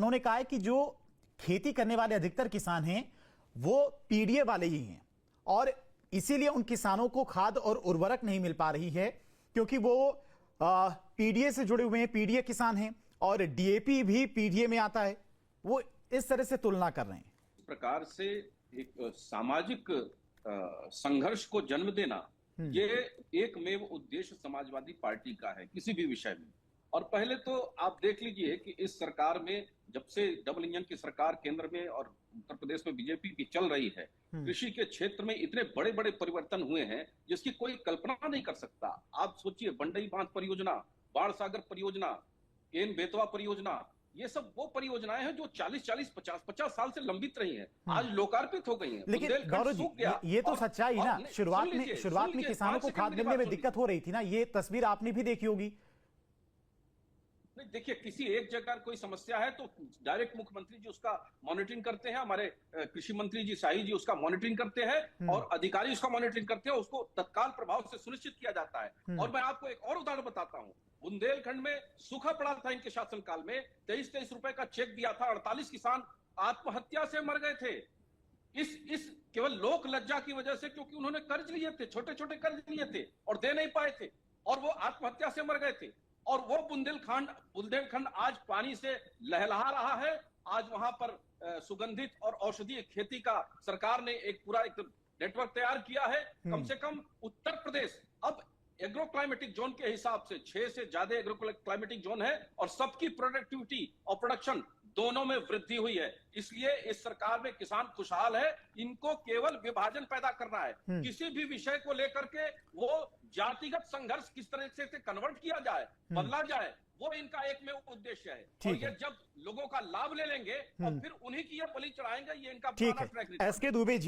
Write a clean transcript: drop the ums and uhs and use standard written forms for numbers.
उन्होंने कहा है कि जो खेती करने वाले अधिकतर किसान हैं वो पीडीए वाले ही हैं और इसीलिए उन किसानों को खाद और उर्वरक नहीं मिल पा रही है क्योंकि वो पीडीए से जुड़े हुए हैं, पीडीए किसान हैं और डीएपी भी पीडीए में आता है। वो इस तरह से तुलना कर रहे हैं। इस प्रकार से एक सामाजिक संघर्ष को जन्म देना, ये एकमेव उद्देश्य समाजवादी पार्टी का है किसी भी विषय में। और पहले तो आप देख लीजिए कि इस सरकार में जब से डबल इंजन की सरकार केंद्र में और उत्तर प्रदेश में बीजेपी की चल रही है, कृषि के क्षेत्र में इतने बड़े बड़े परिवर्तन हुए हैं जिसकी कोई कल्पना नहीं कर सकता। आप सोचिए, बंडई बांध परियोजना, बाढ़ सागर परियोजना, केन बेतवा परियोजना, ये सब वो परियोजनाएं हैं जो 40-50 साल से लंबित रही हैं, आज लोकार्पित हो गई हैं। लेकिन गौरव जी, ये तो सच्चाई ना, शुरुआत में किसानों को खाद मिलने में दिक्कत हो रही थी ना, ये तस्वीर आपने भी देखी होगी। नहीं, देखिए, किसी एक जगह कोई समस्या है तो डायरेक्ट मुख्यमंत्री जी उसका मॉनिटरिंग करते हैं, हमारे कृषि मंत्री जी शाही जी उसका मॉनिटरिंग करते हैं और अधिकारी उसका मॉनिटरिंग करते हैं, उसको तत्काल प्रभाव से सुनिश्चित किया जाता है। और मैं आपको एक और उदाहरण बताता हूं, बुंदेलखंड में सूखा पड़ा था इनके शासनकाल में, 23-23 रुपए का चेक दिया था, 48 किसान आत्महत्या से मर गए थे। इस केवल लोक लज्जा की वजह से, क्योंकि उन्होंने कर्ज लिए थे, छोटे छोटे कर्ज लिए थे और दे नहीं पाए थे और वो आत्महत्या से मर गए थे। और वो बुंदेलखंड आज पानी से लहलहा रहा है। आज वहां पर सुगंधित और औषधीय खेती का सरकार ने एक पूरा एक नेटवर्क तैयार किया है। कम से कम उत्तर प्रदेश अब एग्रो क्लाइमेटिक जोन के हिसाब से 6 से ज्यादा एग्रो क्लाइमेटिक जोन है और सबकी प्रोडक्टिविटी और प्रोडक्शन दोनों में वृद्धि हुई है। इसलिए इस सरकार में किसान खुशहाल है। इनको केवल विभाजन पैदा करना है, किसी भी विषय को लेकर के वो जातिगत संघर्ष किस तरह से कन्वर्ट किया जाए, बदला जाए, वो इनका एकमेव उद्देश्य है। और ये जब लोगों का लाभ ले लेंगे और फिर उन्हीं की ये बलि चढ़ाएंगे, ये इनका पुराना ट्रैक रिकॉर्ड है। एसके दुबे जी।